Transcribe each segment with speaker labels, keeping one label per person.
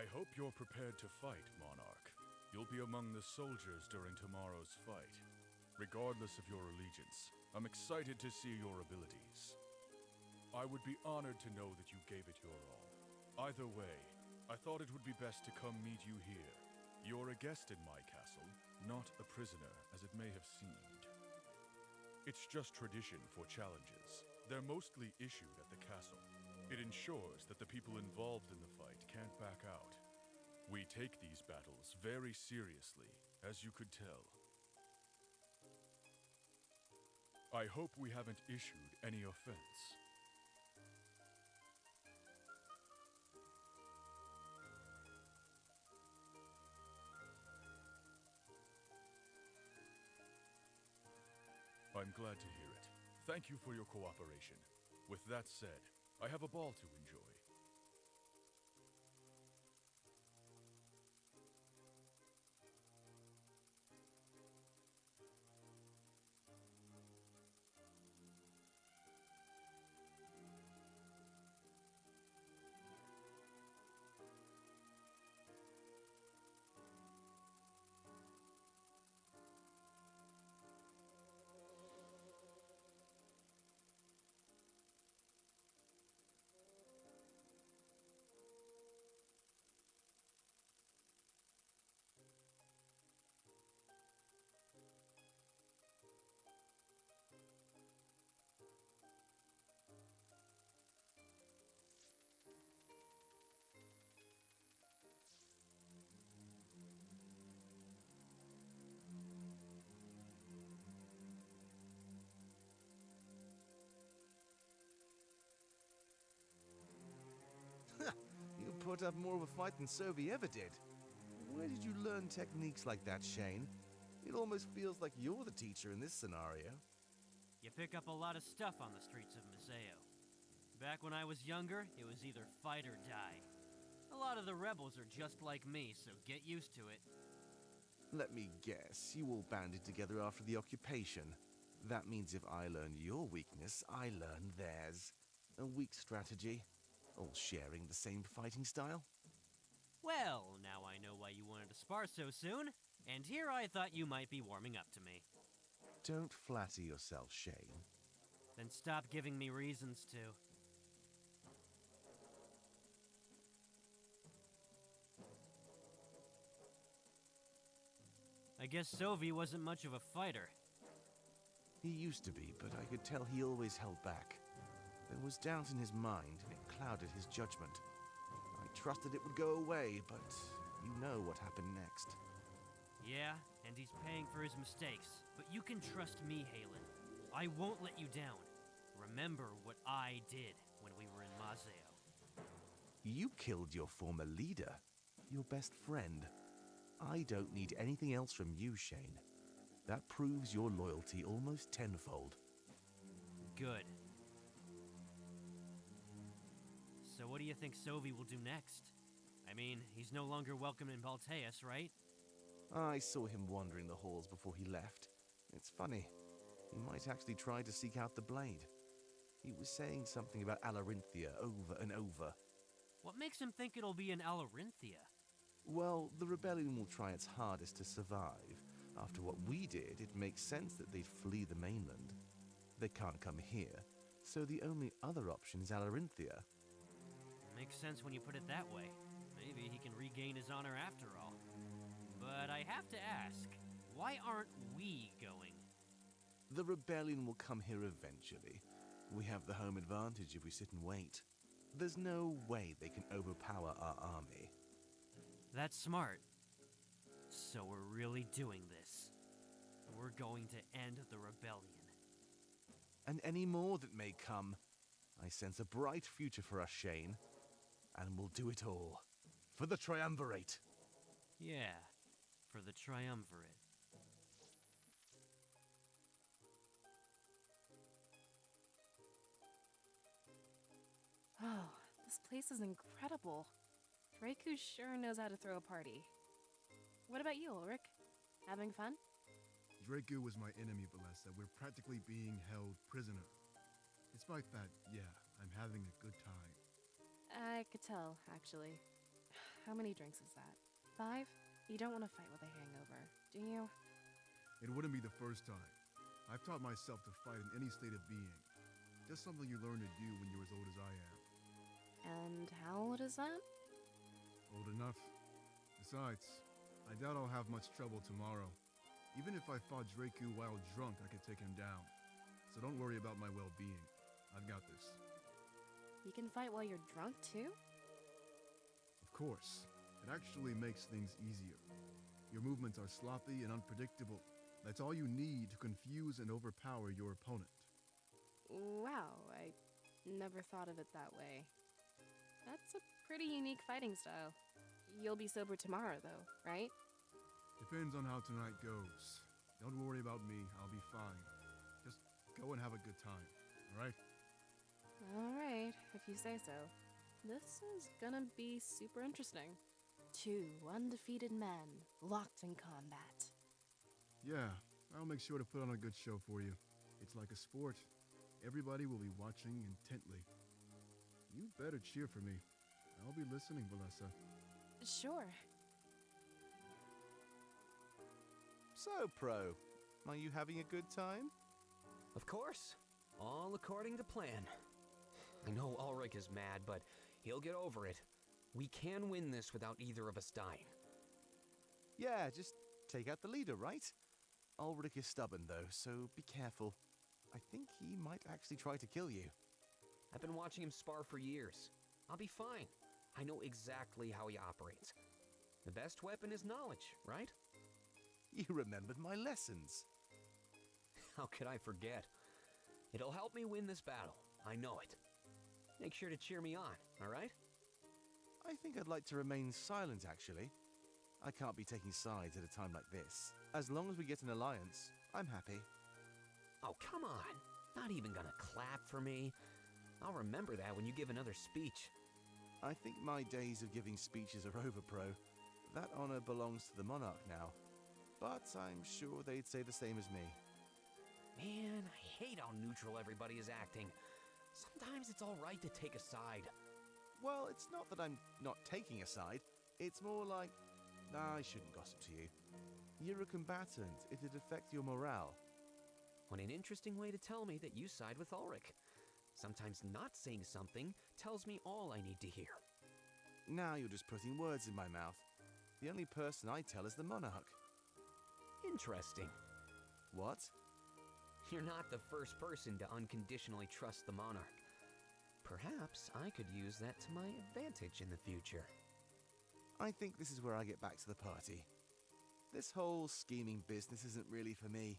Speaker 1: I hope you're prepared to fight, Monarch. You'll be among the soldiers during tomorrow's fight. Regardless of your allegiance, I'm excited to see your abilities. I would be honored to know that you gave it your all. Either way, I thought it would be best to come meet you here. You're a guest in my castle, not a prisoner, as it may have seemed. It's just tradition for challenges. They're mostly issued at the castle. It ensures that the people involved in the fight can't back out. We take these battles very seriously, as you could tell. I hope we haven't issued any offense. I'm glad to hear it. Thank you for your cooperation. With that said, I have a ball to enjoy.
Speaker 2: You put up more of a fight than Sovey ever did. Where did you learn techniques like that, Shane? It almost feels like you're the teacher in this scenario.
Speaker 3: You pick up a lot of stuff on the streets of Museo. Back when I was younger, it was either fight or die. A lot of the rebels are just like me, so get used to it.
Speaker 2: Let me guess, you all banded together after the occupation. That means if I learn your weakness, I learn theirs. A weak strategy. All sharing the same fighting style?
Speaker 3: Well, now I know why you wanted to spar so soon, and here I thought you might be warming up to me.
Speaker 2: Don't flatter yourself, Shane.
Speaker 3: Then stop giving me reasons to. I guess Sovey wasn't much of a fighter.
Speaker 2: He used to be, but I could tell he always held back. There was doubt in his mind, and it clouded his judgment. I trusted it would go away, but you know what happened next.
Speaker 3: Yeah, and he's paying for his mistakes. But you can trust me, Halin. I won't let you down. Remember what I did when we were in Museo.
Speaker 2: You killed your former leader, your best friend. I don't need anything else from you, Shane. That proves your loyalty almost tenfold.
Speaker 3: Good. So what do you think Sovey will do next? I mean, he's no longer welcome in Balteus, right?
Speaker 2: I saw him wandering the halls before he left. It's funny. He might actually try to seek out the blade. He was saying something about Alarinthia over and over.
Speaker 3: What makes him think it'll be in Alarinthia?
Speaker 2: Well, the rebellion will try its hardest to survive. After what we did, it makes sense that they'd flee the mainland. They can't come here, so the only other option is Alarinthia.
Speaker 3: Makes sense when you put it that way. Maybe he can regain his honor after all. But I have to ask, why aren't we going?
Speaker 2: The rebellion will come here eventually. We have the home advantage if we sit and wait. There's no way they can overpower our army.
Speaker 3: That's smart. So we're really doing this. We're going to end the rebellion.
Speaker 2: And any more that may come. I sense a bright future for us, Shane. And we'll do it all. For the Triumvirate.
Speaker 3: Yeah, for the Triumvirate.
Speaker 4: Oh, this place is incredible. Draku sure knows how to throw a party. What about you, Ulrich? Having fun?
Speaker 5: Draku was my enemy, Valessa. We're practically being held prisoner. Despite that, yeah, I'm having a good time.
Speaker 4: I could tell, actually. How many drinks is that? 5? You don't want to fight with a hangover, do you?
Speaker 5: It wouldn't be the first time. I've taught myself to fight in any state of being. Just something you learn to do when you're as old as I am.
Speaker 4: And how old is that?
Speaker 5: Old enough. Besides, I doubt I'll have much trouble tomorrow. Even if I fought Draku while drunk, I could take him down. So don't worry about my well-being. I've got this.
Speaker 4: You can fight while you're drunk, too?
Speaker 5: Of course. It actually makes things easier. Your movements are sloppy and unpredictable. That's all you need to confuse and overpower your opponent.
Speaker 4: Wow, I never thought of it that way. That's a pretty unique fighting style. You'll be sober tomorrow, though, right?
Speaker 5: Depends on how tonight goes. Don't worry about me, I'll be fine. Just go and have a good time, alright?
Speaker 4: Alright, if you say so. This is gonna be super interesting. 2 undefeated men, locked in combat.
Speaker 5: Yeah, I'll make sure to put on a good show for you. It's like a sport. Everybody will be watching intently. You better cheer for me. I'll be listening, Valessa.
Speaker 4: Sure.
Speaker 2: So, Pro, are you having a good time?
Speaker 6: Of course. All according to plan. I know Ulrich is mad, but he'll get over it. We can win this without either of us dying.
Speaker 2: Yeah, just take out the leader, right? Ulrich is stubborn, though, so be careful. I think he might actually try to kill you.
Speaker 6: I've been watching him spar for years. I'll be fine. I know exactly how he operates. The best weapon is knowledge, right?
Speaker 2: You remembered my lessons.
Speaker 6: How could I forget? It'll help me win this battle. I know it. Make sure to cheer me on, all right?
Speaker 2: I think I'd like to remain silent, actually. I can't be taking sides at a time like this. As long as we get an alliance, I'm happy.
Speaker 6: Oh, come on. Not even gonna clap for me. I'll remember that when you give another speech.
Speaker 2: I think my days of giving speeches are over, Pro. That honor belongs to the monarch now. But I'm sure they'd say the same as me.
Speaker 6: Man, I hate how neutral everybody is acting. Sometimes it's all right to take a side.
Speaker 2: Well, it's not that I'm not taking a side. It's more like, I shouldn't gossip to you. You're a combatant. It'd affect your morale.
Speaker 6: What an interesting way to tell me that you side with Ulrich. Sometimes not saying something tells me all I need to hear.
Speaker 2: Now you're just putting words in my mouth. The only person I tell is the monarch.
Speaker 6: Interesting.
Speaker 2: What?
Speaker 6: You're not the first person to unconditionally trust the monarch. Perhaps I could use that to my advantage in the future.
Speaker 2: I think this is where I get back to the party. This whole scheming business isn't really for me,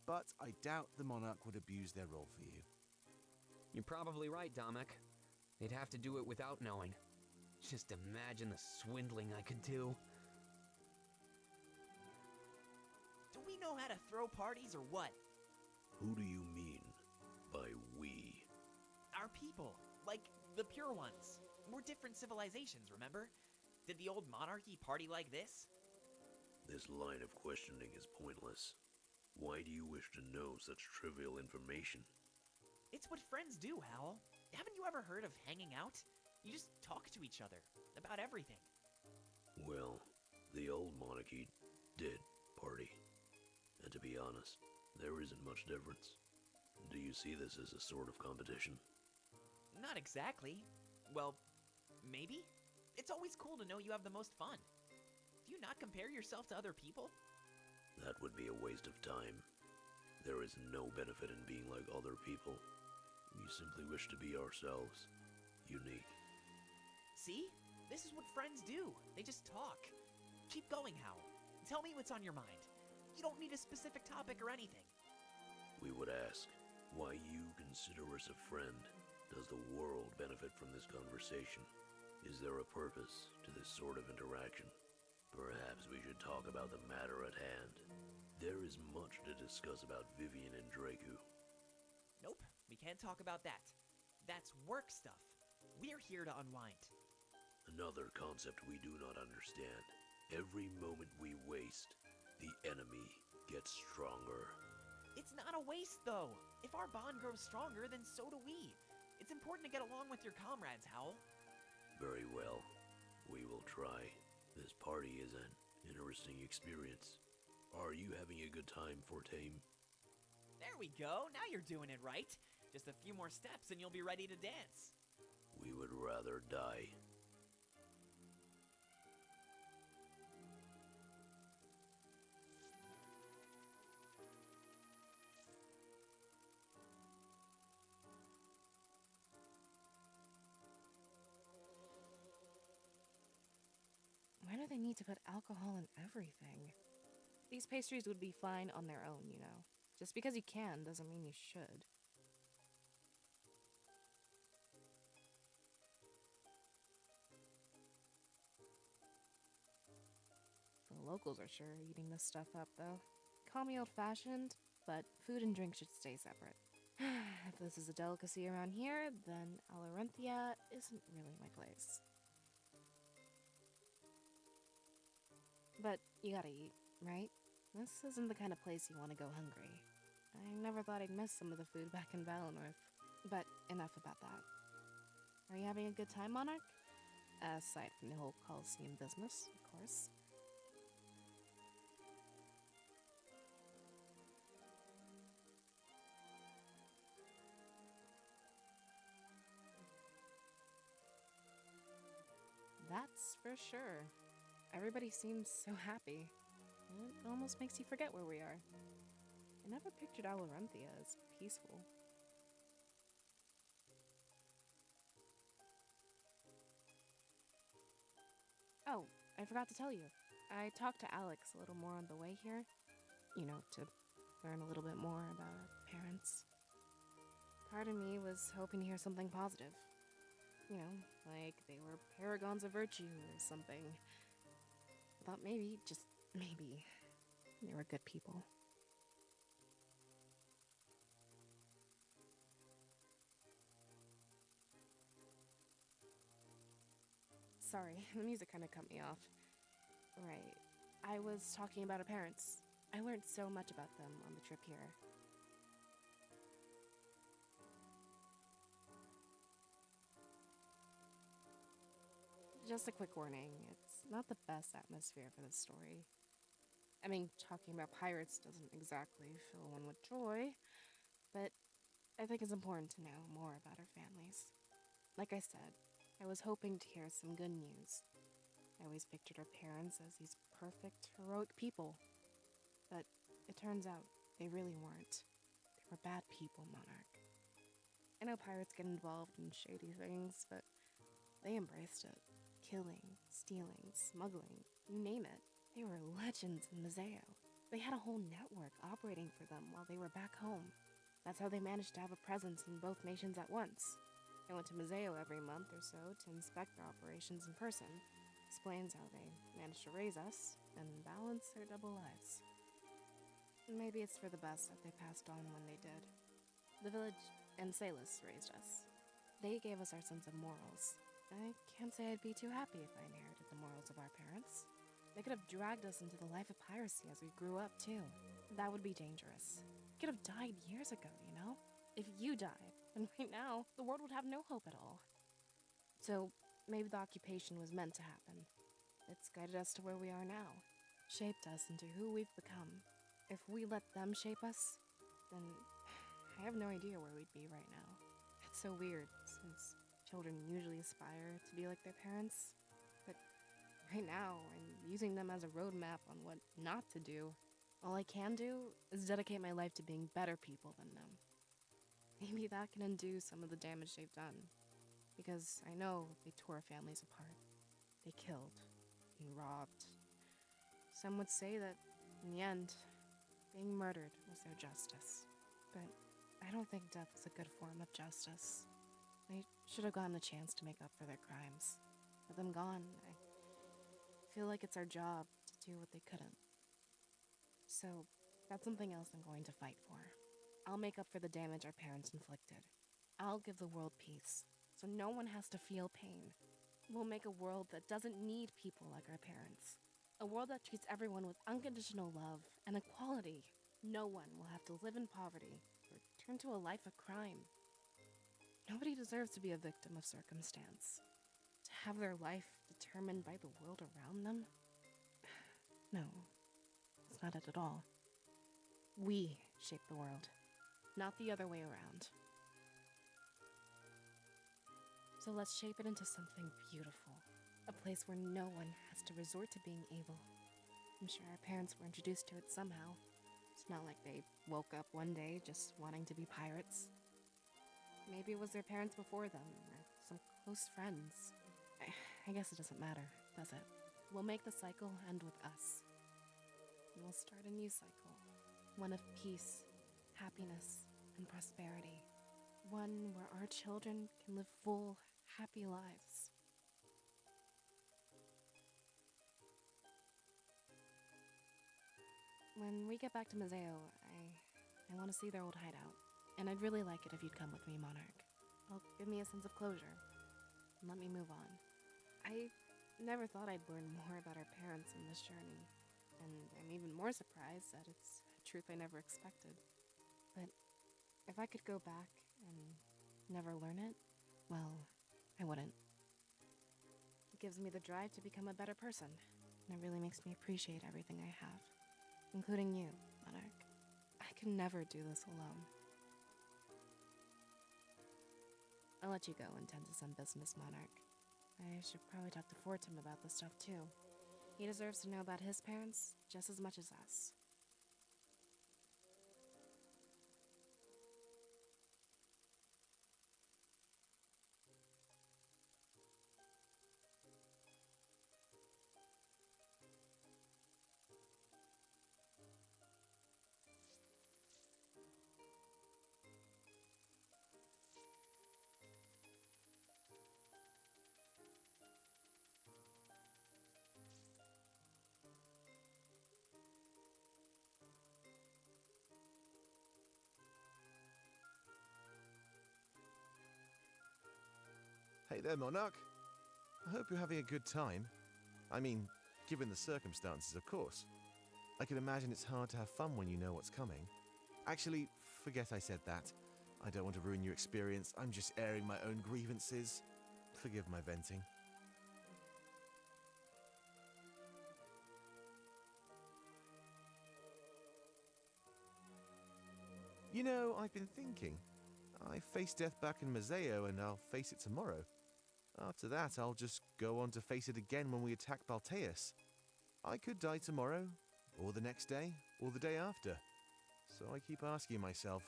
Speaker 2: but I doubt the monarch would abuse their role for you.
Speaker 6: You're probably right, Damek. They'd have to do it without knowing. Just imagine the swindling I could do.
Speaker 7: Do we know how to throw parties or what?
Speaker 8: Who do you mean by we?
Speaker 7: Our people, like the pure ones. We're different civilizations, remember? Did the old monarchy party like this?
Speaker 8: This line of questioning is pointless. Why do you wish to know such trivial information?
Speaker 7: It's what friends do, Hal. Haven't you ever heard of hanging out? You just talk to each other about everything.
Speaker 8: Well, the old monarchy did party. And to be honest, there isn't much difference. Do you see this as a sort of competition?
Speaker 7: Not exactly. Well, maybe? It's always cool to know you have the most fun. Do you not compare yourself to other people?
Speaker 8: That would be a waste of time. There is no benefit in being like other people. We simply wish to be ourselves. Unique.
Speaker 7: See? This is what friends do. They just talk. Keep going, Hal. Tell me what's on your mind. You don't need a specific topic or anything.
Speaker 8: We would ask, why you consider us a friend? Does the world benefit from this conversation? Is there a purpose to this sort of interaction? Perhaps we should talk about the matter at hand. There is much to discuss about Vivian and Draku.
Speaker 7: Nope, we can't talk about that. That's work stuff. We're here to unwind.
Speaker 8: Another concept we do not understand. Every moment we waste, the enemy gets stronger.
Speaker 7: It's not a waste, though. If our bond grows stronger, then so do we. It's important to get along with your comrades, Hal.
Speaker 8: Very well. We will try. This party is an interesting experience. Are you having a good time, Fortame?
Speaker 7: There we go. Now you're doing it right. Just a few more steps and you'll be ready to dance.
Speaker 8: We would rather die.
Speaker 4: Why do they need to put alcohol in everything? These pastries would be fine on their own, you know. Just because you can doesn't mean you should. The locals are sure eating this stuff up, though. Call me old-fashioned, but food and drink should stay separate. If this is a delicacy around here, then Alarenthia isn't really my place. But you gotta eat, right? This isn't the kind of place you want to go hungry. I never thought I'd miss some of the food back in Valinor. But enough about that. Are you having a good time, Monarch? Aside from the whole Coliseum business, of course. That's for sure. Everybody seems so happy. It almost makes you forget where we are. I never pictured Alarenthia as peaceful. Oh, I forgot to tell you. I talked to Alex a little more on the way here. You know, to learn a little bit more about our parents. Part of me was hoping to hear something positive. You know, like they were paragons of virtue or something. Thought maybe, just maybe, they were good people. Sorry, the music kind of cut me off. Right, I was talking about our parents. I learned so much about them on the trip here. Just a quick warning, it's not the best atmosphere for this story. I mean, talking about pirates doesn't exactly fill one with joy, but I think it's important to know more about our families. Like I said, I was hoping to hear some good news. I always pictured our parents as these perfect, heroic people. But it turns out they really weren't. They were bad people, Monarch. I know pirates get involved in shady things, but they embraced it. Killing, stealing, smuggling, you name it. They were legends in Mazeo. They had a whole network operating for them while they were back home. That's how they managed to have a presence in both nations at once. I went to Mazeo every month or so to inspect their operations in person. Explains how they managed to raise us and balance their double lives. Maybe it's for the best that they passed on when they did. The village and Salus raised us. They gave us our sense of morals. I can't say I'd be too happy if I inherited the morals of our parents. They could have dragged us into the life of piracy as we grew up, too. That would be dangerous. We could have died years ago, you know? If you died, then right now, the world would have no hope at all. So, maybe the occupation was meant to happen. It's guided us to where we are now. Shaped us into who we've become. If we let them shape us, then I have no idea where we'd be right now. It's so weird, since children usually aspire to be like their parents. But right now, I'm using them as a roadmap on what not to do. All I can do is dedicate my life to being better people than them. Maybe that can undo some of the damage they've done. Because I know they tore families apart. They killed and robbed. Some would say that, in the end, being murdered was their justice. But I don't think death is a good form of justice. They should have gotten a chance to make up for their crimes. With them gone, I feel like it's our job to do what they couldn't. So, that's something else I'm going to fight for. I'll make up for the damage our parents inflicted. I'll give the world peace, so no one has to feel pain. We'll make a world that doesn't need people like our parents. A world that treats everyone with unconditional love and equality. No one will have to live in poverty or turn to a life of crime. Nobody deserves to be a victim of circumstance. To have their life determined by the world around them? No, it's not it at all. We shape the world, not the other way around. So let's shape it into something beautiful. A place where no one has to resort to being evil. I'm sure our parents were introduced to it somehow. It's not like they woke up one day just wanting to be pirates. Maybe it was their parents before them, or some close friends. I guess it doesn't matter, does it? We'll make the cycle end with us. And we'll start a new cycle. One of peace, happiness, and prosperity. One where our children can live full, happy lives. When we get back to Museo, I want to see their old hideout. And I'd really like it if you'd come with me, Monarch. It'll give me a sense of closure. And let me move on. I never thought I'd learn more about our parents in this journey. And I'm even more surprised that it's a truth I never expected. But if I could go back and never learn it, well, I wouldn't. It gives me the drive to become a better person. And it really makes me appreciate everything I have. Including you, Monarch. I could never do this alone. I'll let you go and tend to some business, Monarch. I should probably talk to Fortum about this stuff too. He deserves to know about his parents just as much as us.
Speaker 2: Hey there, Monarch. I hope you're having a good time. I mean, given the circumstances, of course. I can imagine it's hard to have fun when you know what's coming. Actually, forget I said that. I don't want to ruin your experience. I'm just airing my own grievances. Forgive my venting. You know, I've been thinking. I faced death back in Museo, and I'll face it tomorrow. After that, I'll just go on to face it again when we attack Balteus. I could die tomorrow, or the next day, or the day after. So I keep asking myself,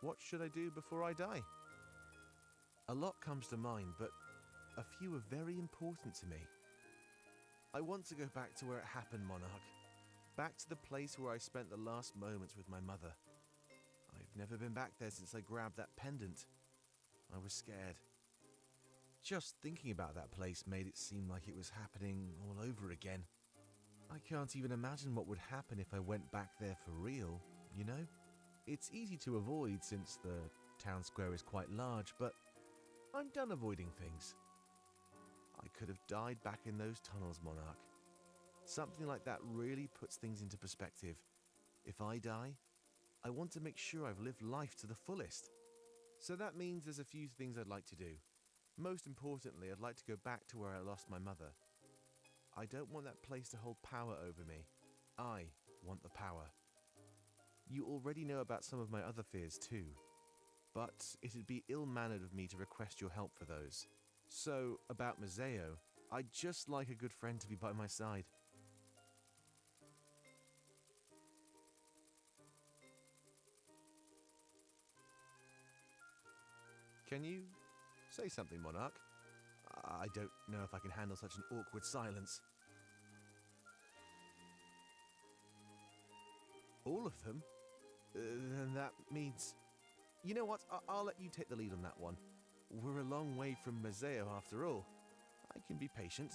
Speaker 2: what should I do before I die? A lot comes to mind, but a few are very important to me. I want to go back to where it happened, Monarch. Back to the place where I spent the last moments with my mother. I've never been back there since I grabbed that pendant. I was scared. Just thinking about that place made it seem like it was happening all over again. I can't even imagine what would happen if I went back there for real, you know? It's easy to avoid since the town square is quite large, but I'm done avoiding things. I could have died back in those tunnels, Monarch. Something like that really puts things into perspective. If I die, I want to make sure I've lived life to the fullest. So that means there's a few things I'd like to do. Most importantly, I'd like to go back to where I lost my mother. I don't want that place to hold power over me. I want the power. You already know about some of my other fears too, but it'd be ill-mannered of me to request your help for those. So, about Museo, I'd just like a good friend to be by my side. Can you say something, Monarch? I don't know if I can handle such an awkward silence. All of them? Then that means... You know what? I'll let you take the lead on that one. We're a long way from Museo after all. I can be patient.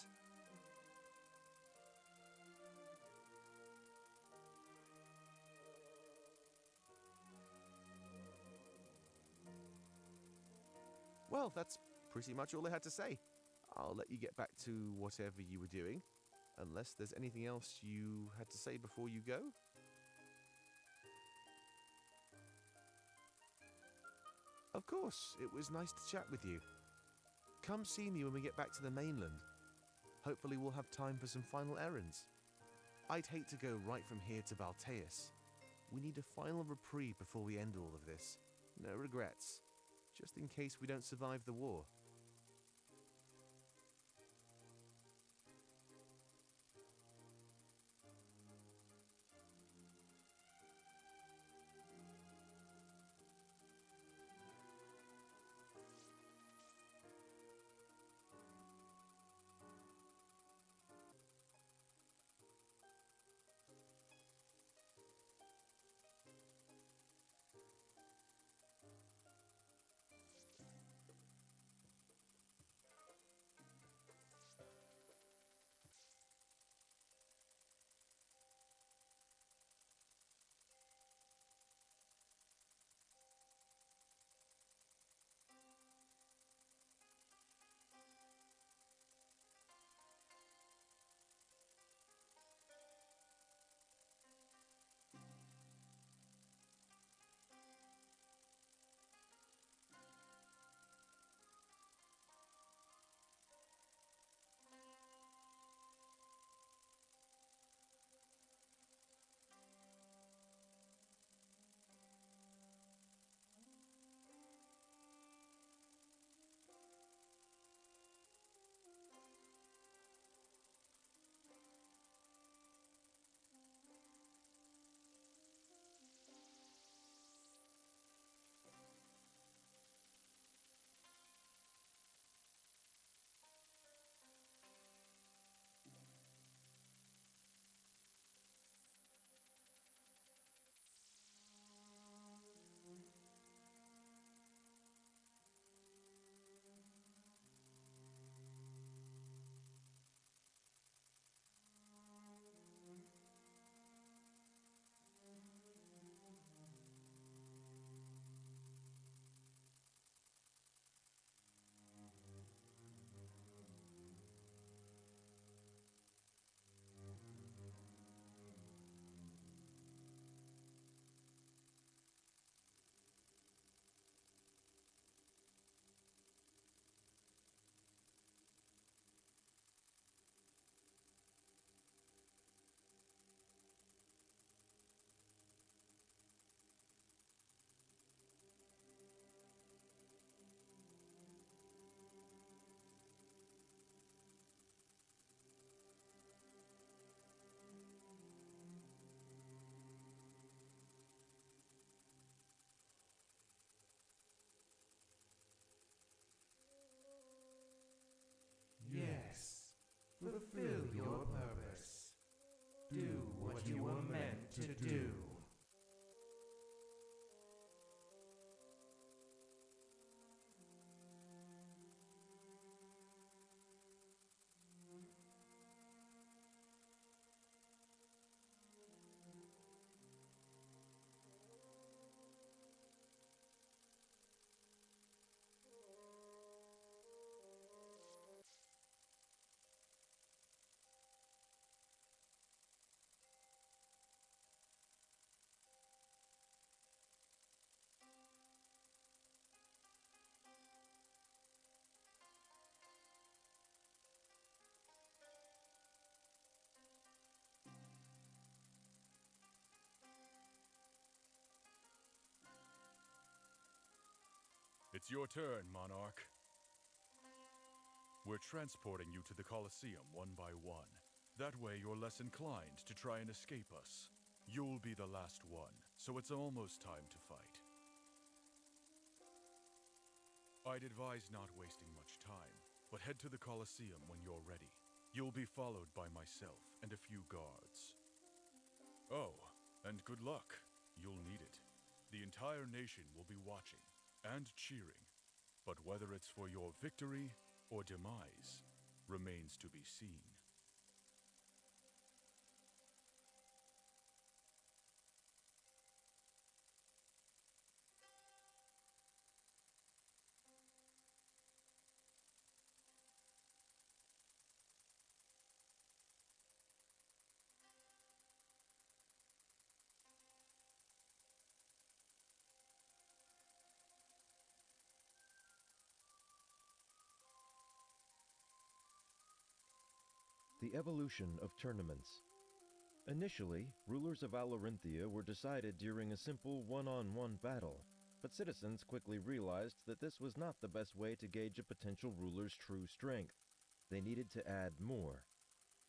Speaker 2: Well, that's pretty much all I had to say. I'll let you get back to whatever you were doing, unless there's anything else you had to say before you go. Of course, it was nice to chat with you. Come see me when we get back to the mainland. Hopefully we'll have time for some final errands. I'd hate to go right from here to Balteus. We need a final reprieve before we end all of this. No regrets. Just in case we don't survive the war.
Speaker 9: Yes, fulfill your purpose. Do what you were meant to do.
Speaker 1: It's your turn, Monarch. We're transporting you to the Coliseum one by one. That way you're less inclined to try and escape us. You'll be the last one, so it's almost time to fight. I'd advise not wasting much time, but head to the Coliseum when you're ready. You'll be followed by myself and a few guards. Oh, and good luck. You'll need it. The entire nation will be watching and cheering, but whether it's for your victory or demise remains to be seen.
Speaker 10: The evolution of tournaments. Initially, rulers of Alarinthia were decided during a simple one-on-one battle, but citizens quickly realized that this was not the best way to gauge a potential ruler's true strength. They needed to add more.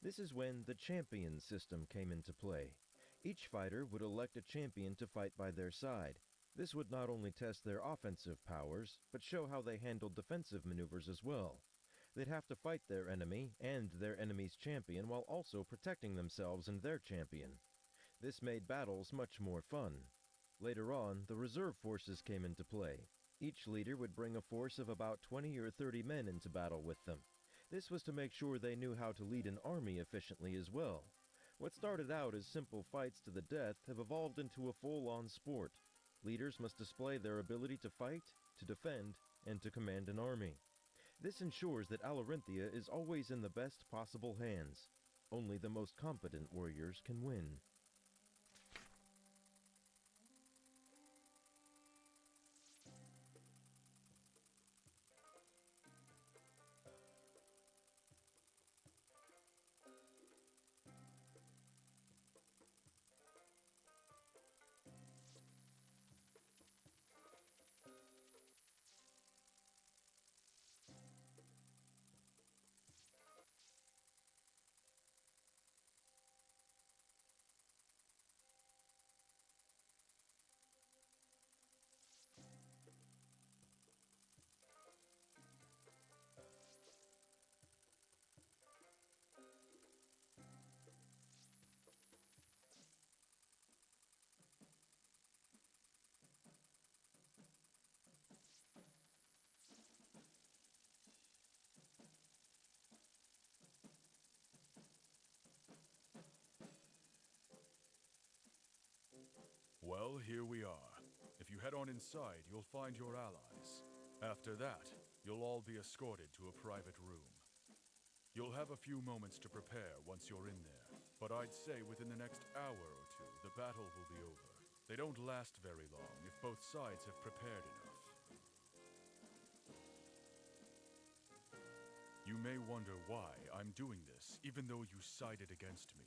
Speaker 10: This is when the champion system came into play. Each fighter would elect a champion to fight by their side. This would not only test their offensive powers, but show how they handled defensive maneuvers as well. They'd have to fight their enemy and their enemy's champion while also protecting themselves and their champion. This made battles much more fun. Later on, the reserve forces came into play. Each leader would bring a force of about 20 or 30 men into battle with them. This was to make sure they knew how to lead an army efficiently as well. What started out as simple fights to the death have evolved into a full-on sport. Leaders must display their ability to fight, to defend, and to command an army. This ensures that Alarinthia is always in the best possible hands. Only the most competent warriors can win.
Speaker 1: Well, here we are. If you head on inside, you'll find your allies. After that, you'll all be escorted to a private room. You'll have a few moments to prepare once you're in there, but I'd say within the next hour or two, the battle will be over. They don't last very long if both sides have prepared enough. You may wonder why I'm doing this, even though you sided against me.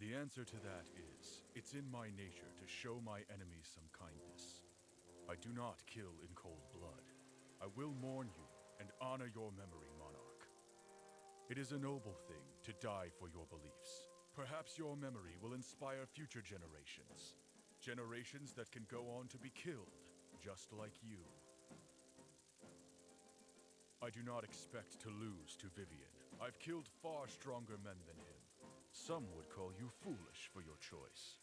Speaker 1: The answer to that is, it's in my nature to show my enemies some kindness. I do not kill in cold blood. I will mourn you and honor your memory, Monarch. It is a noble thing to die for your beliefs. Perhaps your memory will inspire future generations. Generations that can go on to be killed, just like you. I do not expect to lose to Vivian. I've killed far stronger men than him. Some would call you foolish for your choice.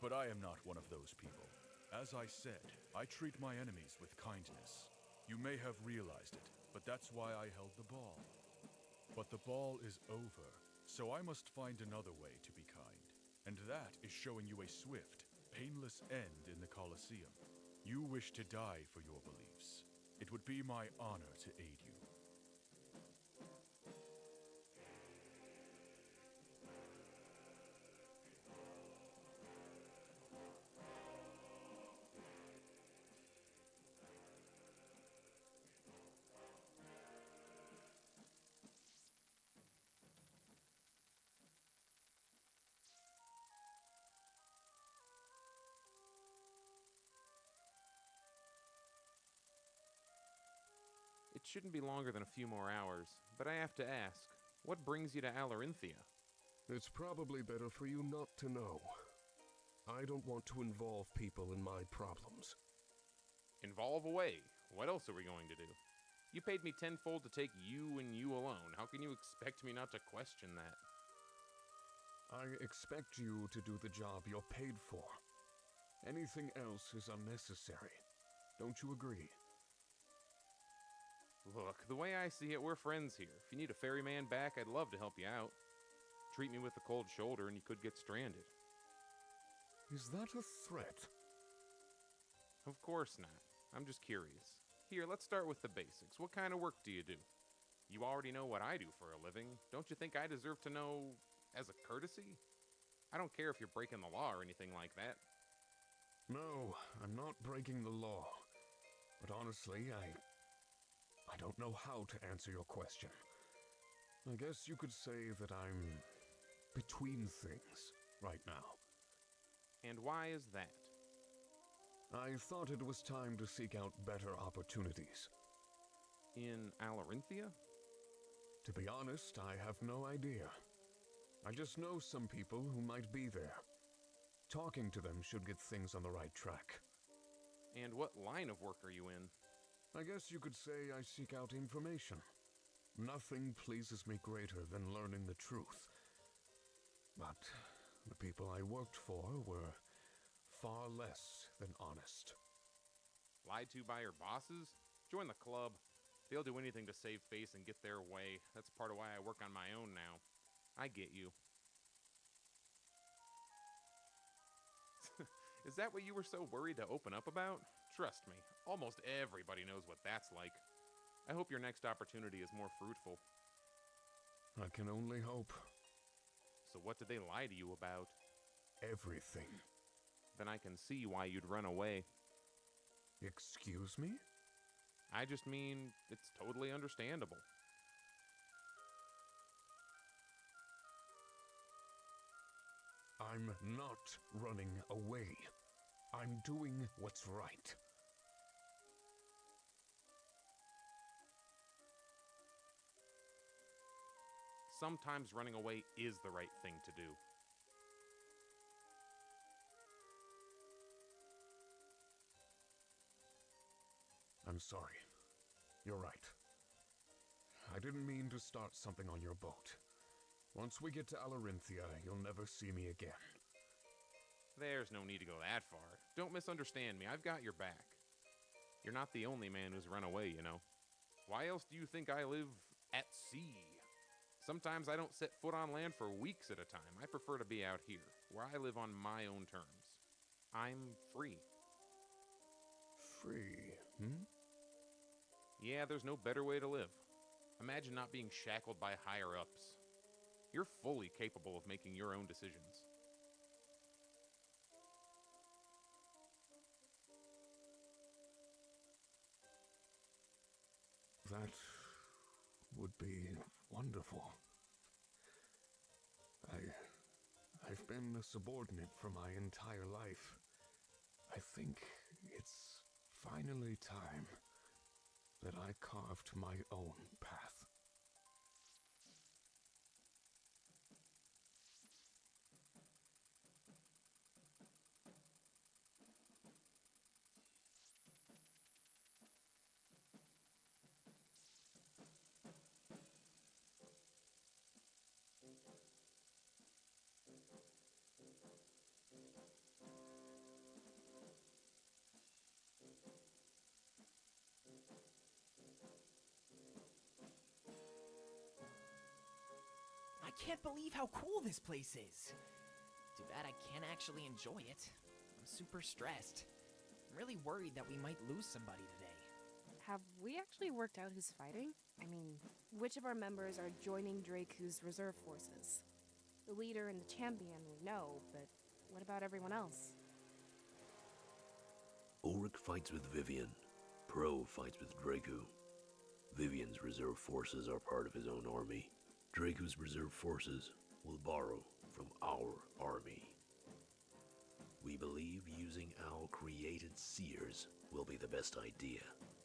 Speaker 1: But I am not one of those people. As I said, I treat my enemies with kindness. You may have realized it, but that's why I held the ball. But the ball is over, so I must find another way to be kind. And that is showing you a swift, painless end in the Coliseum. You wish to die for your beliefs. It would be my honor to aid you.
Speaker 11: It shouldn't be longer than a few more hours, but I have to ask, what brings you to Alarinthia?
Speaker 12: It's probably better for you not to know. I don't want to involve people in my problems.
Speaker 11: Involve away. What else are we going to do? You paid me tenfold to take you and you alone. How can you expect me not to question that?
Speaker 12: I expect you to do the job you're paid for. Anything else is unnecessary. Don't you agree?
Speaker 11: Look, the way I see it, we're friends here. If you need a ferryman back, I'd love to help you out. Treat me with a cold shoulder and you could get stranded.
Speaker 12: Is that a threat?
Speaker 11: Of course not. I'm just curious. Here, let's start with the basics. What kind of work do you do? You already know what I do for a living. Don't you think I deserve to know as a courtesy? I don't care if you're breaking the law or anything like that.
Speaker 12: No, I'm not breaking the law. But honestly, I don't know how to answer your question. I guess you could say that I'm between things right now.
Speaker 11: And why is that?
Speaker 12: I thought it was time to seek out better opportunities.
Speaker 11: In Alarinthia?
Speaker 12: To be honest, I have no idea. I just know some people who might be there. Talking to them should get things on the right track.
Speaker 11: And what line of work are you in?
Speaker 12: I guess you could say I seek out information. Nothing pleases me greater than learning the truth. But the people I worked for were far less than honest.
Speaker 11: Lied to by your bosses? Join the club. They'll do anything to save face and get their way. That's part of why I work on my own now. I get you. Is that what you were so worried to open up about? Trust me, almost everybody knows what that's like. I hope your next opportunity is more fruitful.
Speaker 12: I can only hope.
Speaker 11: So what did they lie to you about?
Speaker 12: Everything.
Speaker 11: Then I can see why you'd run away.
Speaker 12: Excuse me?
Speaker 11: I just mean, it's totally understandable.
Speaker 12: I'm not running away. I'm doing what's right.
Speaker 11: Sometimes running away is the right thing to do.
Speaker 12: I'm sorry. You're right. I didn't mean to start something on your boat. Once we get to Alarinthia, you'll never see me again.
Speaker 11: There's no need to go that far. Don't misunderstand me, I've got your back. You're not the only man who's run away, you know. Why else do you think I live at sea? Sometimes I don't set foot on land for weeks at a time. I prefer to be out here, where I live on my own terms. I'm free.
Speaker 12: Free, hmm?
Speaker 11: Yeah, there's no better way to live. Imagine not being shackled by higher-ups. You're fully capable of making your own decisions.
Speaker 12: That would be wonderful. I've been a subordinate for my entire life. I think it's finally time that I carved my own path.
Speaker 7: I can't believe how cool this place is. Too bad I can't actually enjoy it. I'm super stressed. I'm really worried that we might lose somebody today.
Speaker 4: Have we actually worked out who's fighting? I mean, which of our members are joining Draku's reserve forces? The leader and the champion we know, but what about everyone else?
Speaker 8: Ulrich fights with Vivian. Pro fights with Draku. Vivian's reserve forces are part of his own army. Draku's reserve forces will borrow from our army. We believe using our created seers will be the best idea.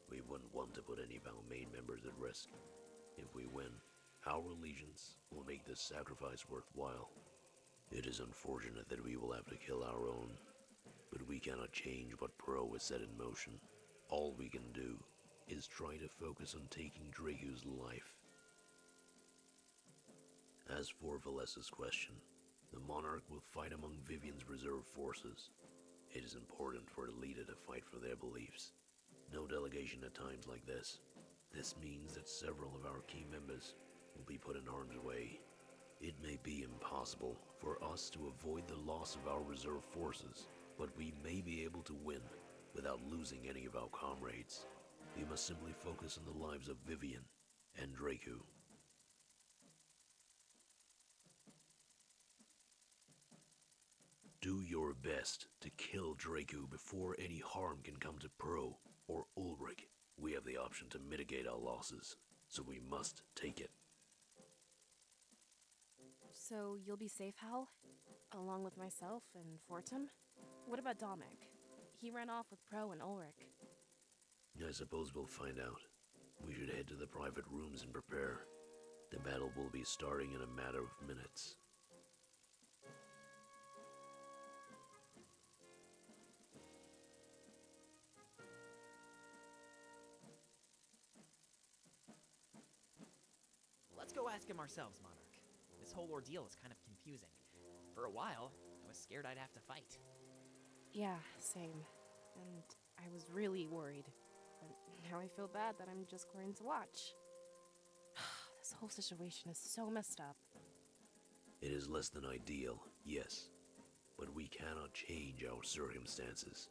Speaker 8: We wouldn't want to put any of our main members at risk. If we win, our allegiance will make this sacrifice worthwhile. It is unfortunate that we will have to kill our own, but we cannot change what Pro has set in motion. All we can do is try to focus on taking Draku's life. As for Valessa's question, the Monarch will fight among Vivian's reserve forces. It is important for a leader to fight for their beliefs. No delegation at times like this. This means that several of our key members will be put in harm's way. It may be impossible for us to avoid the loss of our reserve forces, but we may be able to win without losing any of our comrades. We must simply focus on the lives of Vivian and Draku. Do your best to kill Draku before any harm can come to Pro or Ulrich. We have the option to mitigate our losses, so we must take it.
Speaker 4: So you'll be safe, Hal? Along with myself and Fortum? What about Damek? He ran off with Pro and Ulrich.
Speaker 8: I suppose we'll find out. We should head to the private rooms and prepare. The battle will be starting in a matter of minutes.
Speaker 7: Let's go ask him ourselves, Monarch. This whole ordeal is kind of confusing. For a while, I was scared I'd have to fight.
Speaker 4: Yeah, same. And I was really worried. But now I feel bad that I'm just going to watch. This whole situation is so messed up.
Speaker 8: It is less than ideal, yes, but we cannot change our circumstances.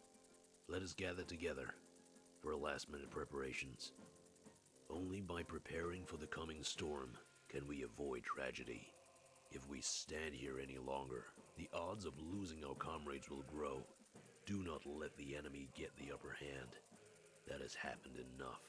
Speaker 8: Let us gather together for last-minute preparations. Only by preparing for the coming storm can we avoid tragedy. If we stand here any longer, the odds of losing our comrades will grow. Do not let the enemy get the upper hand. That has happened enough.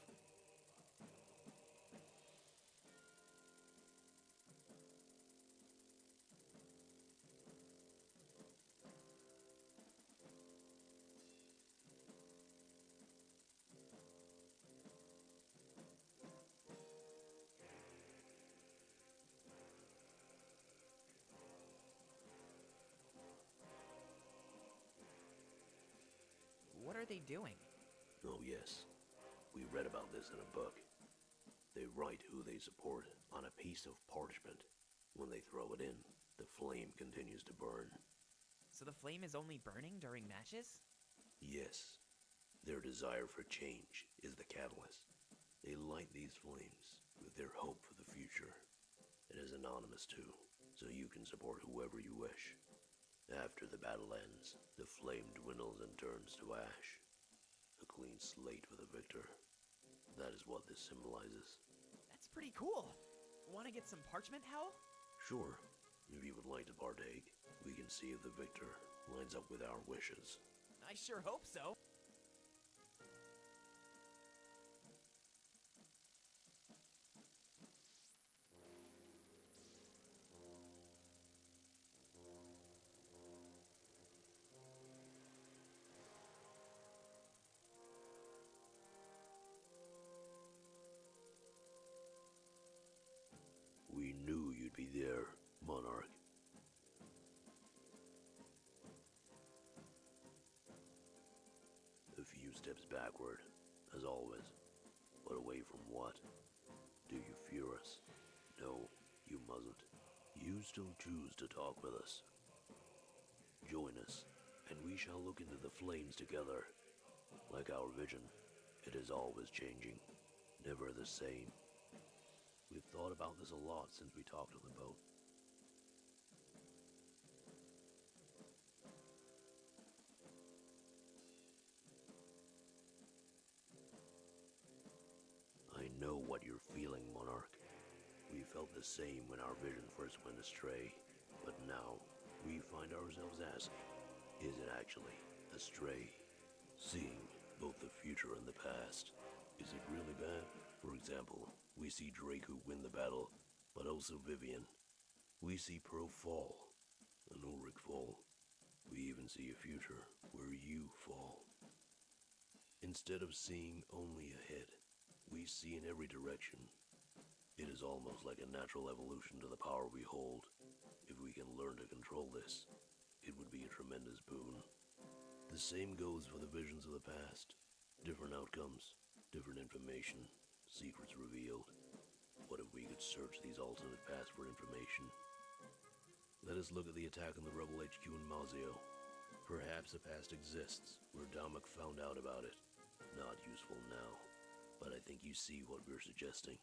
Speaker 7: What are they doing?
Speaker 8: Oh yes, we read about this in a book. They write who they support on a piece of parchment. When they throw it in, the flame continues to burn.
Speaker 7: So the flame is only burning during matches?
Speaker 8: Yes, their desire for change is the catalyst. They light these flames with their hope for the future. It is anonymous too, so you can support whoever you wish. After the battle ends, the flame dwindles and turns to ash. A clean slate for the victor. That is what this symbolizes.
Speaker 7: That's pretty cool. Want to get some parchment, Hal?
Speaker 8: Sure, if you would like to partake, we can see if the victor lines up with our wishes.
Speaker 7: I sure hope so.
Speaker 8: We knew you'd be there, Monarch. A few steps backward, as always. But away from what? Do you fear us? No, you mustn't. You still choose to talk with us. Join us, and we shall look into the flames together. Like our vision, it is always changing, never the same. We've thought about this a lot since we talked on the boat. I know what you're feeling, Monarch. We felt the same when our vision first went astray, but now we find ourselves asking, is it actually astray? Seeing both the future and the past. Is it really bad? For example, we see Draku win the battle, but also Vivian. We see Pro fall, and Ulrich fall. We even see a future where you fall. Instead of seeing only ahead, we see in every direction. It is almost like a natural evolution to the power we hold. If we can learn to control this, it would be a tremendous boon. The same goes for the visions of the past. Different outcomes, different information, secrets revealed. What if we could search these alternate paths for information? Let us look at the attack on the Rebel HQ in Mazio. Perhaps a past exists where Damek found out about it. Not useful now, but I think you see what we're suggesting.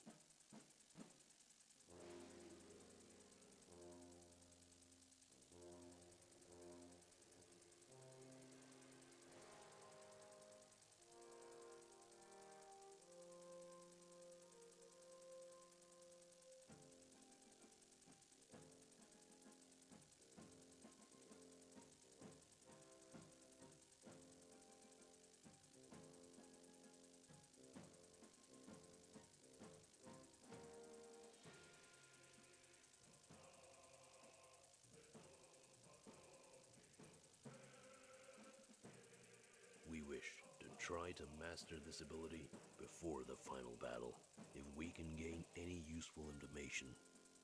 Speaker 8: try to master this ability before the final battle. If we can gain any useful information,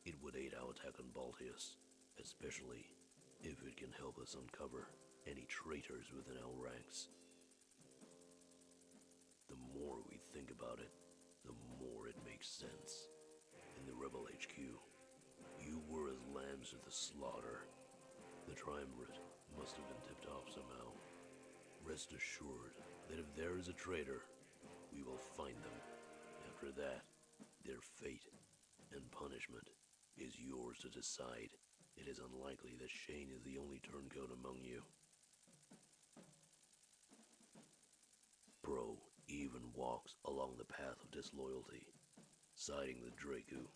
Speaker 8: it would aid our attack on Baltius, especially if it can help us uncover any traitors within our ranks. The more we think about it, the more it makes sense. In the Rebel HQ, you were as lambs to the slaughter. The Triumvirate must have been tipped off somehow. Rest assured that if there is a traitor, we will find them. After that, their fate and punishment is yours to decide. It is unlikely that Shane is the only turncoat among you. Bro even walks along the path of disloyalty, siding with Draku.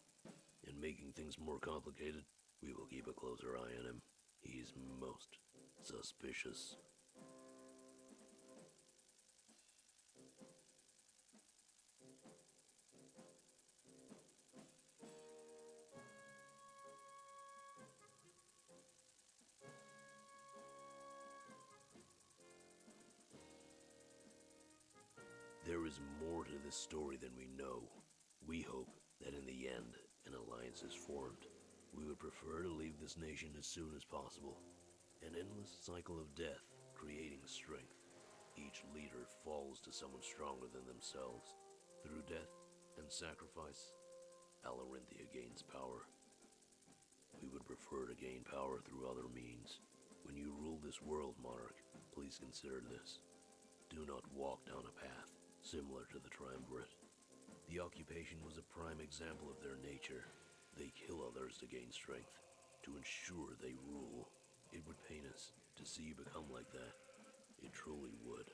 Speaker 8: And making things more complicated, we will keep a closer eye on him. He's most suspicious. There is more to this story than we know. We hope that in the end, an alliance is formed. We would prefer to leave this nation as soon as possible. An endless cycle of death, creating strength. Each leader falls to someone stronger than themselves. Through death and sacrifice, Alarinthia gains power. We would prefer to gain power through other means. When you rule this world, Monarch, please consider this. Do not walk down a path similar to the Triumvirate. The occupation was a prime example of their nature. They kill others to gain strength, to ensure they rule. It would pain us to see you become like that. It truly would.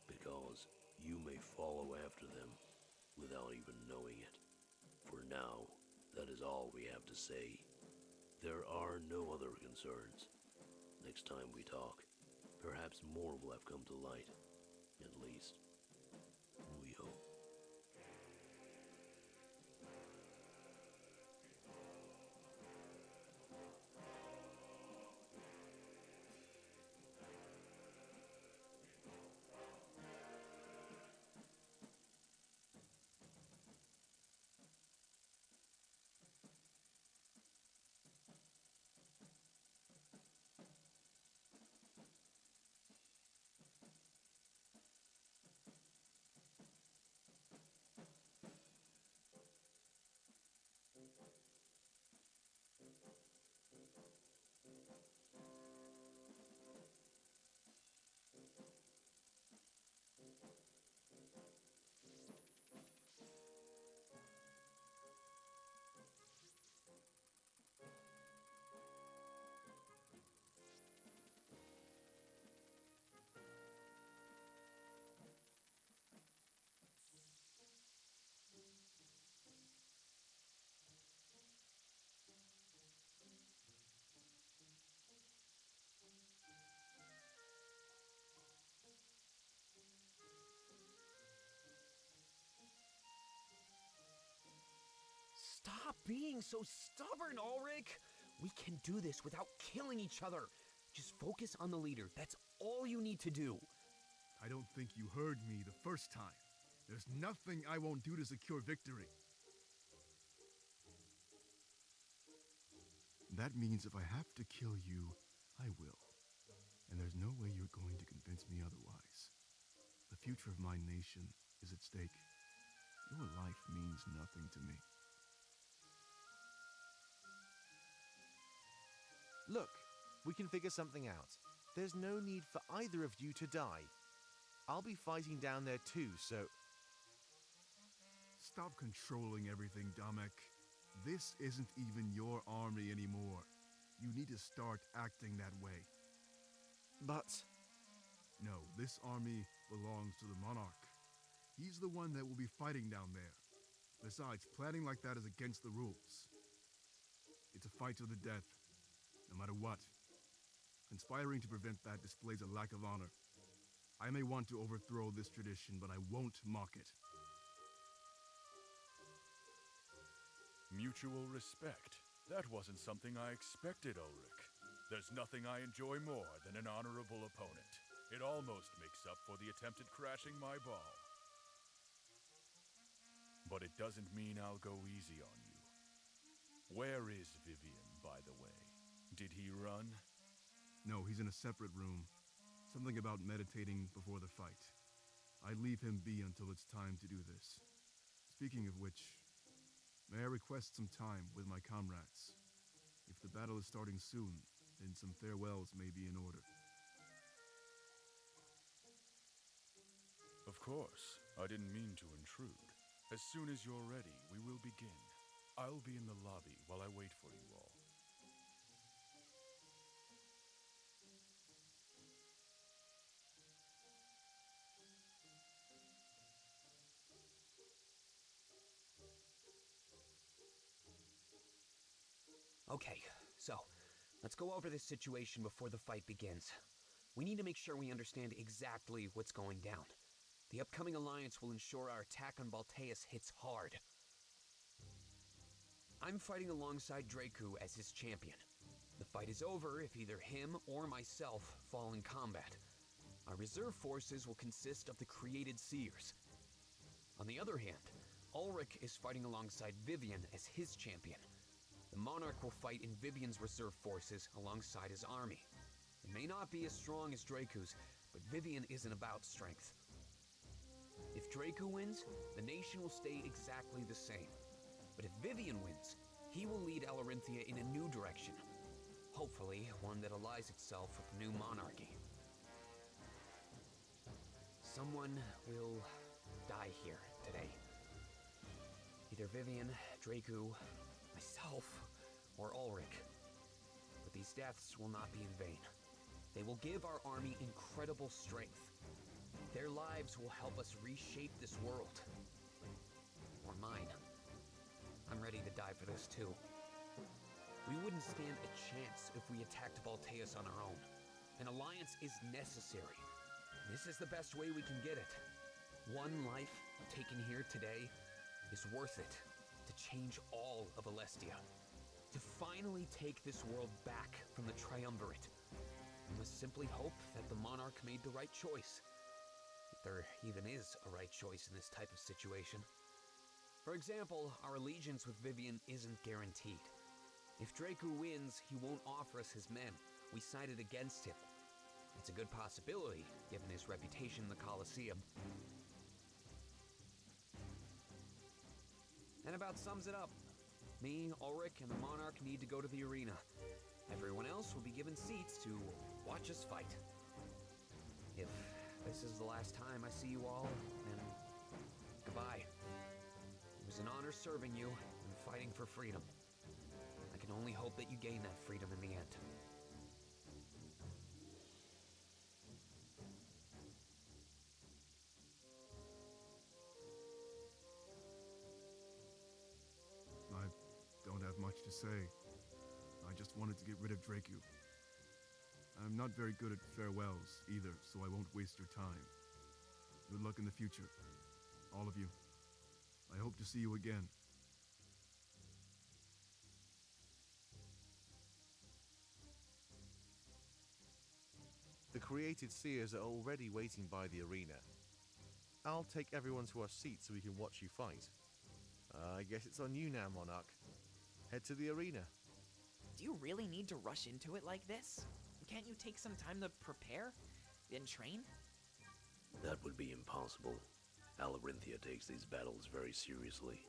Speaker 8: Because you may follow after them without even knowing it. For now, that is all we have to say. There are no other concerns. Next time we talk, perhaps more will have come to light. At least, we hope.
Speaker 6: Stop being so stubborn, Ulrich! We can do this without killing each other. Just focus on the leader. That's all you need to do.
Speaker 5: I don't think you heard me the first time. There's nothing I won't do to secure victory. That means if I have to kill you, I will. And there's no way you're going to convince me otherwise. The future of my nation is at stake. Your life means nothing to me.
Speaker 2: Look, we can figure something out. There's no need for either of you to die. I'll be fighting down there too, so...
Speaker 5: Stop controlling everything, Damek. This isn't even your army anymore. You need to start acting that way.
Speaker 2: But...
Speaker 5: No, this army belongs to the Monarch. He's the one that will be fighting down there. Besides, planning like that is against the rules. It's a fight to the death, no matter what. Conspiring to prevent that displays a lack of honor. I may want to overthrow this tradition, but I won't mock it.
Speaker 1: Mutual respect. That wasn't something I expected, Ulrich. There's nothing I enjoy more than an honorable opponent. It almost makes up for the attempted crashing my ball. But it doesn't mean I'll go easy on you. Where is Vivian, by the way? Did he run?
Speaker 5: No, he's in a separate room. Something about meditating before the fight. I leave him be until it's time to do this. Speaking of which, may I request some time with my comrades? If the battle is starting soon, then some farewells may be in order.
Speaker 1: Of course. I didn't mean to intrude. As soon as you're ready, we will begin. I'll be in the lobby while I wait for you all.
Speaker 6: Okay, so let's go over this situation before the fight begins. We need to make sure we understand exactly what's going down. The upcoming alliance will ensure our attack on Balteus hits hard. I'm fighting alongside Draku as his champion. The fight is over if either him or myself fall in combat. Our reserve forces will consist of the created seers. On the other hand, Ulrich is fighting alongside Vivian as his champion. The Monarch will fight in Vivian's reserve forces alongside his army. It may not be as strong as Draku's, but Vivian isn't about strength. If Draku wins, the nation will stay exactly the same. But if Vivian wins, he will lead Alarinthia in a new direction. Hopefully, one that allies itself with the new monarchy. Someone will die here today. Either Vivian, Draku, myself, or Ulrich. But these deaths will not be in vain. They will give our army incredible strength. Their lives will help us reshape this world. Or mine. I'm ready to die for this too. We wouldn't stand a chance if we attacked Balteus on our own. An alliance is necessary. This is the best way we can get it. One life taken here today is worth it to change all of Alestia. To finally take this world back from the Triumvirate. We must simply hope that the Monarch made the right choice. If there even is a right choice in this type of situation. For example, our allegiance with Vivian isn't guaranteed. If Draku wins, he won't offer us his men. We sided against him. It's a good possibility, given his reputation in the Coliseum. That about sums it up. Me, Ulrich, and the Monarch need to go to the arena. Everyone else will be given seats to watch us fight. If this is the last time I see you all, then goodbye. It was an honor serving you and fighting for freedom. I can only hope that you gain that freedom in the end.
Speaker 5: I don't have much to say. I just wanted to get rid of Draku. I'm not very good at farewells either, so I won't waste your time. Good luck in the future, all of you. I hope to see you again.
Speaker 2: The created seers are already waiting by the arena. I'll take everyone to our seats so we can watch you fight. I guess it's on you now, Monarch. Head to the arena.
Speaker 7: Do you really need to rush into it like this? Can't you take some time to prepare? Then train?
Speaker 8: That would be impossible. Alarinthia takes these battles very seriously.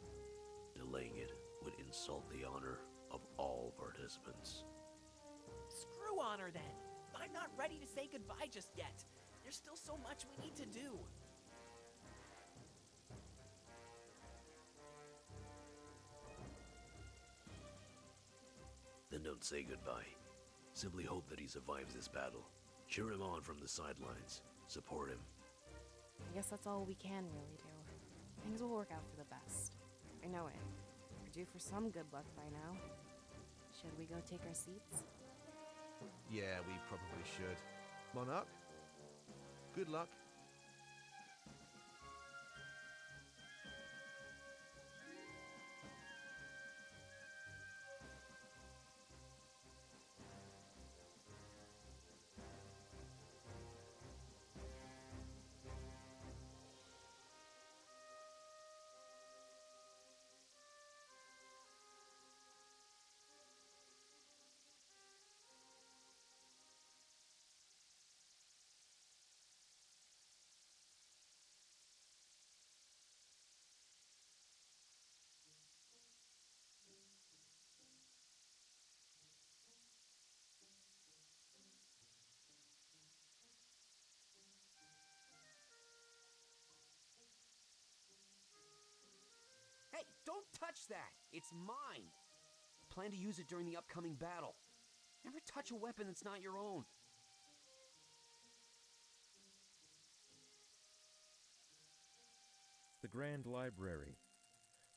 Speaker 8: Delaying it would insult the honor of all participants.
Speaker 7: Screw honor then! I'm not ready to say goodbye just yet. There's still so much we need to do.
Speaker 8: Then don't say goodbye. Simply hope that he survives this battle. Cheer him on from the sidelines. Support him.
Speaker 4: I guess that's all we can really do. Things will work out for the best. I know it. We're due for some good luck by now. Should we go take our seats?
Speaker 2: Yeah, we probably should. Monarch, good luck.
Speaker 6: Hey, don't touch that! It's mine! Plan to use it during the upcoming battle. Never touch a weapon that's not your own.
Speaker 10: The Grand Library.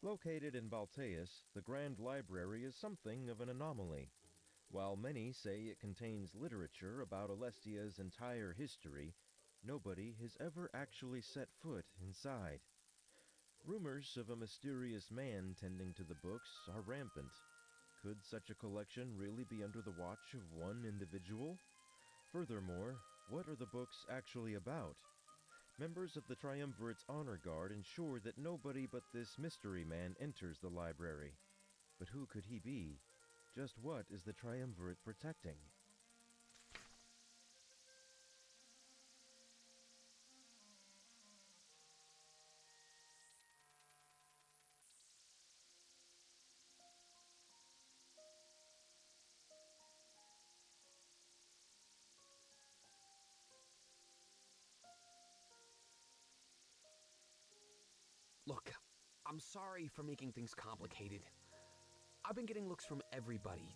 Speaker 10: Located in Balteus, the Grand Library is something of an anomaly. While many say it contains literature about Alestia's entire history, nobody has ever actually set foot inside. Rumors of a mysterious man tending to the books are rampant. Could such a collection really be under the watch of one individual? Furthermore, what are the books actually about? Members of the Triumvirate's honor guard ensure that nobody but this mystery man enters the library. But who could he be? Just what is the Triumvirate protecting?
Speaker 6: Look, I'm sorry for making things complicated. I've been getting looks from everybody.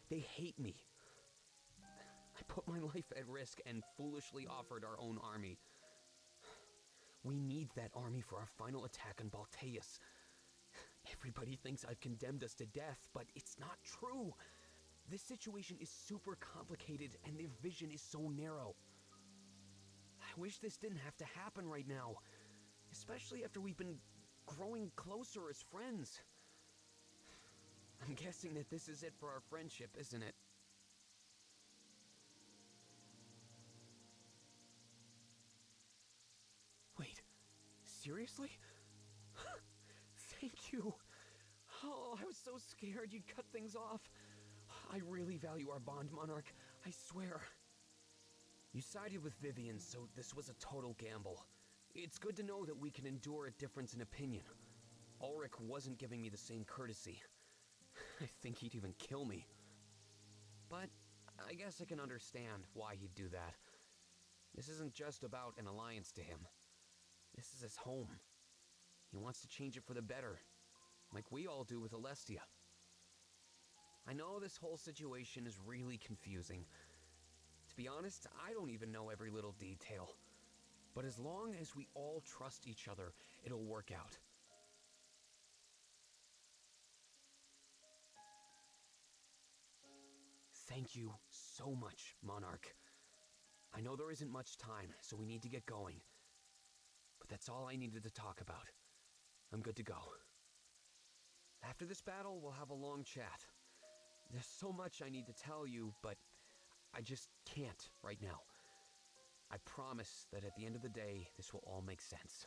Speaker 6: They hate me. I put my life at risk and foolishly offered our own army. We need that army for our final attack on Balteus. Everybody thinks I've condemned us to death, but it's not true. This situation is super complicated and their vision is so narrow. I wish this didn't have to happen right now. Especially after we've been growing closer as friends. I'm guessing that this is it for our friendship, isn't it? Wait, seriously? Thank you. Oh, I was so scared you'd cut things off. I really value our bond, Monarch. I swear. You sided with Vivian, so this was a total gamble. It's good to know that we can endure a difference in opinion. Ulrich wasn't giving me the same courtesy. I think he'd even kill me. But I guess I can understand why he'd do that. This isn't just about an alliance to him. This is his home. He wants to change it for the better, like we all do with Alestia. I know this whole situation is really confusing. To be honest, I don't even know every little detail. But as long as we all trust each other, it'll work out. Thank you so much, Monarch. I know there isn't much time, so we need to get going. But that's all I needed to talk about. I'm good to go. After this battle, we'll have a long chat. There's so much I need to tell you, but I just can't right now. I promise that at the end of the day, this will all make sense.